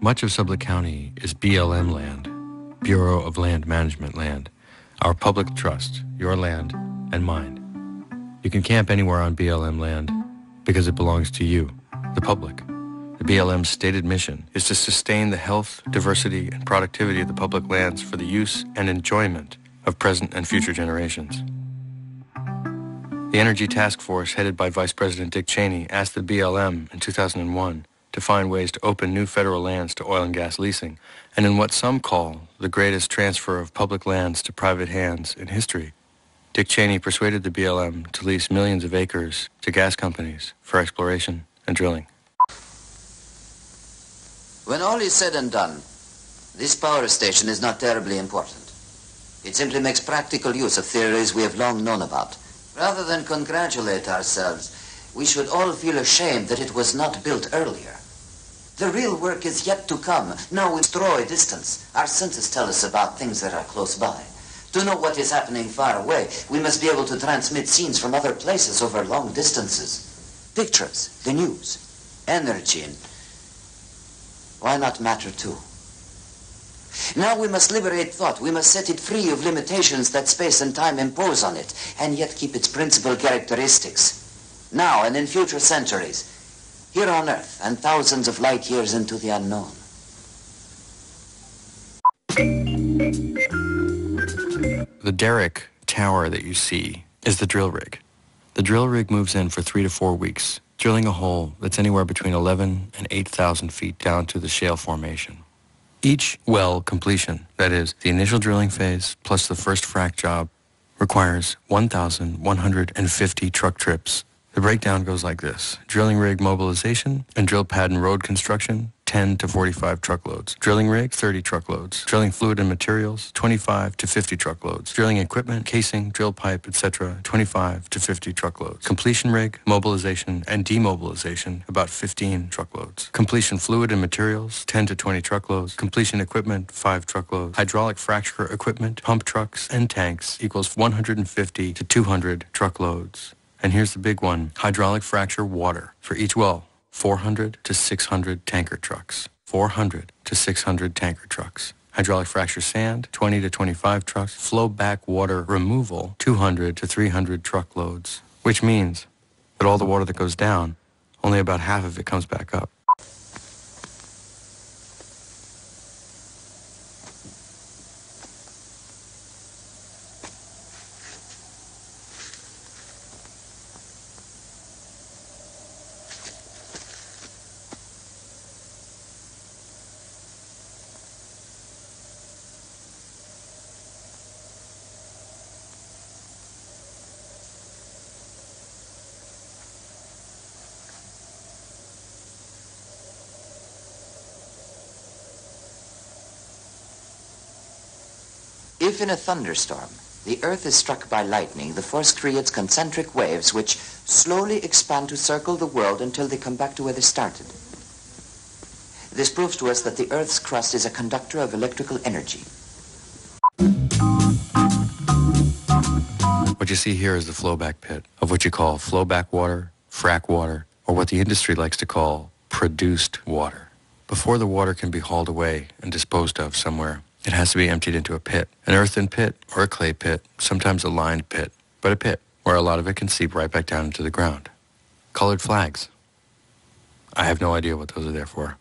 Much of Sublette County is BLM land, Bureau of Land Management land, our public trust, your land and mine. You can camp anywhere on BLM land because it belongs to you, the public. The BLM's stated mission is to sustain the health, diversity, and productivity of the public lands for the use and enjoyment of present and future generations. The Energy Task Force, headed by Vice President Dick Cheney, asked the BLM in 2001 to find ways to open new federal lands to oil and gas leasing, and in what some call the greatest transfer of public lands to private hands in history, Dick Cheney persuaded the BLM to lease millions of acres to gas companies for exploration and drilling. When all is said and done, this power station is not terribly important. It simply makes practical use of theories we have long known about. Rather than congratulate ourselves, we should all feel ashamed that it was not built earlier. The real work is yet to come. Now we destroy distance. Our senses tell us about things that are close by. To know what is happening far away, we must be able to transmit scenes from other places over long distances. Pictures, the news, energy, and why not matter too? Now we must liberate thought. We must set it free of limitations that space and time impose on it, and yet keep its principal characteristics. Now and in future centuries, here on Earth and thousands of light years into the unknown. The derrick tower that you see is the drill rig. The drill rig moves in for 3 to 4 weeks, drilling a hole that's anywhere between 11 and 8,000 feet down to the shale formation. Each well completion, that is, the initial drilling phase plus the first frac job, requires 1,150 truck trips. The breakdown goes like this: drilling rig mobilization and drill pad and road construction, 10 to 45 truckloads. Drilling rig, 30 truckloads. Drilling fluid and materials, 25 to 50 truckloads. Drilling equipment, casing, drill pipe, etc., 25 to 50 truckloads. Completion rig, mobilization, and demobilization, about 15 truckloads. Completion fluid and materials, 10 to 20 truckloads. Completion equipment, 5 truckloads. Hydraulic fracture equipment, pump trucks, and tanks equals 150 to 200 truckloads. And here's the big one: hydraulic fracture water. For each well, 400 to 600 tanker trucks. 400 to 600 tanker trucks. Hydraulic fracture sand, 20 to 25 trucks. Flow back water removal, 200 to 300 truckloads. Which means that all the water that goes down, only about half of it comes back up. If in a thunderstorm, the Earth is struck by lightning, the force creates concentric waves which slowly expand to circle the world until they come back to where they started. This proves to us that the Earth's crust is a conductor of electrical energy. What you see here is the flowback pit of what you call flowback water, frack water, or what the industry likes to call produced water. Before the water can be hauled away and disposed of somewhere, it has to be emptied into a pit, an earthen pit or a clay pit, sometimes a lined pit, but a pit where a lot of it can seep right back down into the ground. Colored flags. I have no idea what those are there for.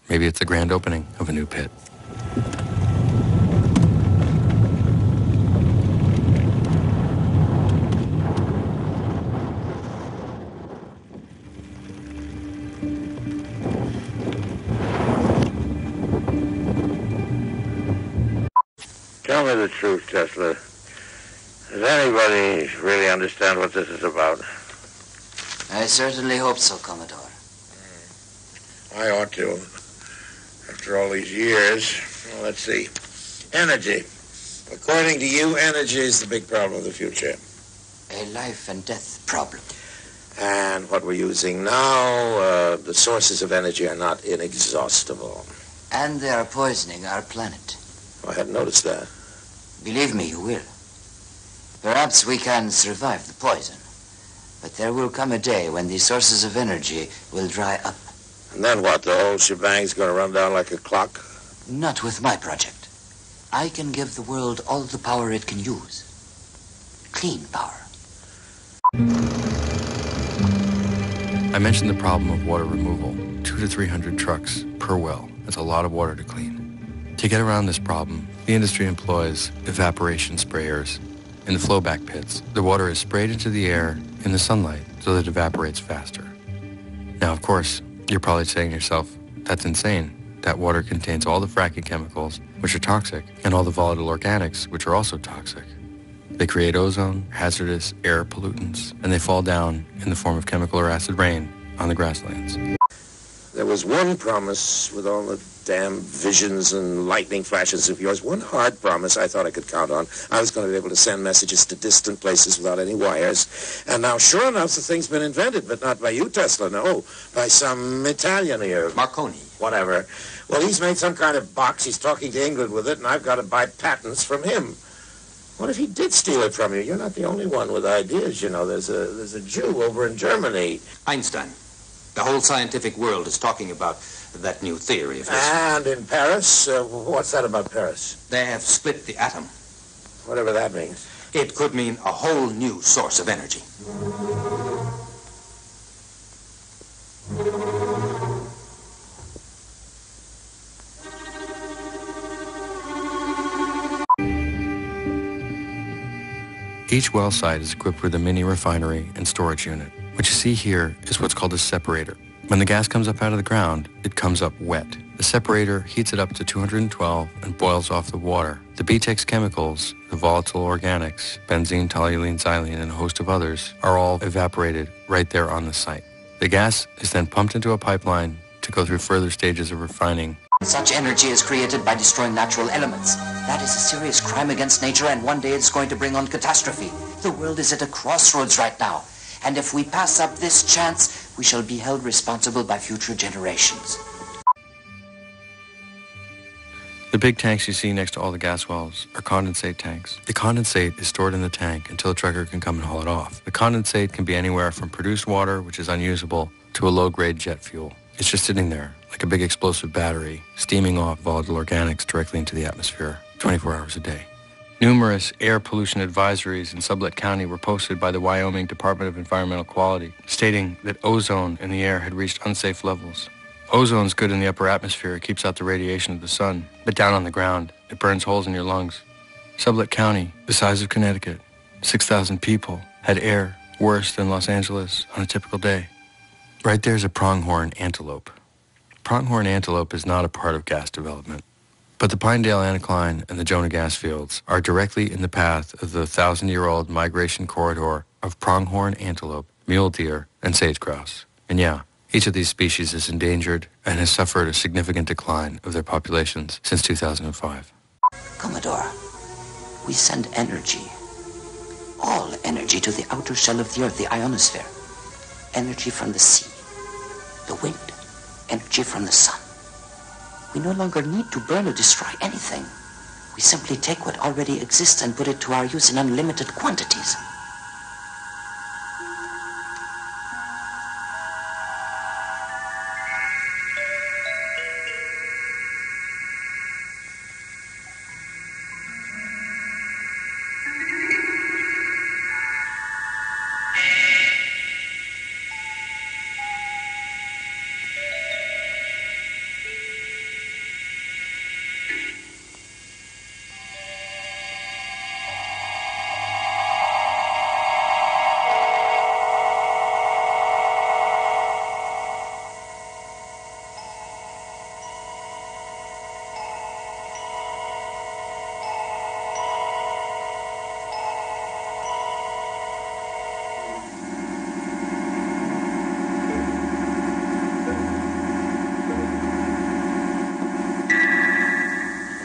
Maybe it's the grand opening of a new pit. Tell me the truth, Tesla. Does anybody really understand what this is about? I certainly hope so, Commodore. I ought to. After all these years. Well, let's see. Energy. According to you, energy is the big problem of the future. A life and death problem. And what we're using now, the sources of energy are not inexhaustible. And they are poisoning our planet. I hadn't noticed that. Believe me, you will. Perhaps we can survive the poison, but there will come a day when these sources of energy will dry up. And then what? The whole shebang's going to run down like a clock? Not with my project. I can give the world all the power it can use. Clean power. I mentioned the problem of water removal. 200 to 300 trucks per well. That's a lot of water to clean. To get around this problem, the industry employs evaporation sprayers. In the flowback pits, the water is sprayed into the air in the sunlight so that it evaporates faster. Now, of course, you're probably saying to yourself, that's insane. That water contains all the fracking chemicals, which are toxic, and all the volatile organics, which are also toxic. They create ozone, hazardous air pollutants, and they fall down in the form of chemical or acid rain on the grasslands. There was one promise with all the damn visions and lightning flashes of yours, one hard promise I thought I could count on. I was going to be able to send messages to distant places without any wires. And now, sure enough, the thing's been invented, but not by you, Tesla, no. By some Italian here. Marconi. Whatever. Well, he's made some kind of box. He's talking to England with it, and I've got to buy patents from him. What if he did steal it from you? You're not the only one with ideas, you know. There's a Jew over in Germany. Einstein. The whole scientific world is talking about that new theory of his. And in Paris? What's that about Paris? They have split the atom. Whatever that means. It could mean a whole new source of energy. Each well site is equipped with a mini refinery and storage unit. What you see here is what's called a separator. When the gas comes up out of the ground, it comes up wet. The separator heats it up to 212 and boils off the water. The BTEX chemicals, the volatile organics, benzene, toluene, xylene, and a host of others, are all evaporated right there on the site. The gas is then pumped into a pipeline to go through further stages of refining. Such energy is created by destroying natural elements. That is a serious crime against nature, and one day it's going to bring on catastrophe. The world is at a crossroads right now. And if we pass up this chance, we shall be held responsible by future generations. The big tanks you see next to all the gas wells are condensate tanks. The condensate is stored in the tank until a trucker can come and haul it off. The condensate can be anywhere from produced water, which is unusable, to a low-grade jet fuel. It's just sitting there, like a big explosive battery, steaming off volatile organics directly into the atmosphere 24 hours a day. Numerous air pollution advisories in Sublette County were posted by the Wyoming Department of Environmental Quality, stating that ozone in the air had reached unsafe levels. Ozone's good in the upper atmosphere. It keeps out the radiation of the sun. But down on the ground, it burns holes in your lungs. Sublette County, the size of Connecticut, 6,000 people, had air worse than Los Angeles on a typical day. Right there's a pronghorn antelope. Pronghorn antelope is not a part of gas development. But the Pinedale Anticline and the Jonah gas fields are directly in the path of the 1,000-year-old migration corridor of pronghorn antelope, mule deer, and sage-grouse. And yeah, each of these species is endangered and has suffered a significant decline of their populations since 2005. Commodore, we send energy, all energy, to the outer shell of the Earth, the ionosphere. Energy from the sea, the wind, energy from the sun. We no longer need to burn or destroy anything. We simply take what already exists and put it to our use in unlimited quantities.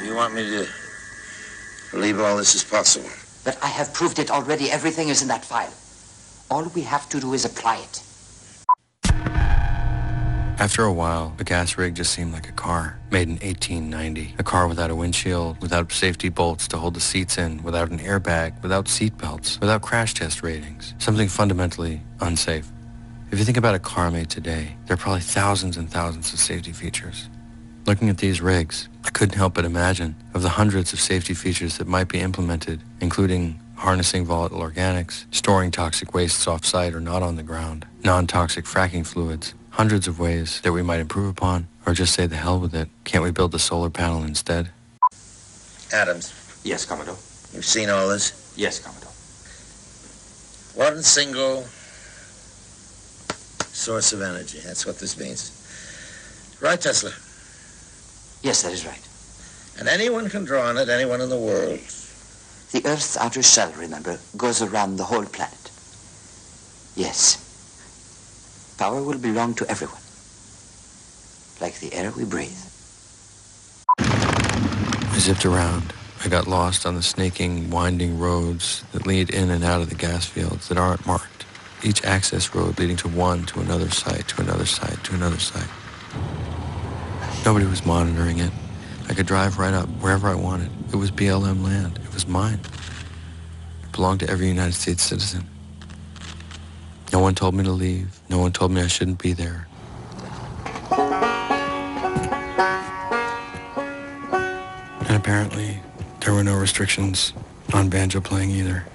You want me to believe all this is possible? But I have proved it already. Everything is in that file. All we have to do is apply it. After a while, the gas rig just seemed like a car, made in 1890. A car without a windshield, without safety bolts to hold the seats in, without an airbag, without seat belts, without crash test ratings. Something fundamentally unsafe. If you think about a car made today, there are probably thousands and thousands of safety features. Looking at these rigs, I couldn't help but imagine of the hundreds of safety features that might be implemented, including harnessing volatile organics, storing toxic wastes off-site or not on the ground, non-toxic fracking fluids, hundreds of ways that we might improve upon, or just say the hell with it. Can't we build the solar panel instead? Adams, Yes, Commodore. you've seen all this? Yes, Commodore. One single source of energy. That's what this means. Right, Tesla? Yes, that is right. And anyone can draw on it, anyone in the world. The Earth's outer shell, remember, goes around the whole planet. Yes. Power will belong to everyone. Like the air we breathe. I zipped around. I got lost on the snaking, winding roads that lead in and out of the gas fields that aren't marked. Each access road leading to another site, to another site, to another site. Nobody was monitoring it. I could drive right up wherever I wanted. It was BLM land. It was mine. It belonged to every United States citizen. No one told me to leave. No one told me I shouldn't be there. And apparently, there were no restrictions on banjo playing either.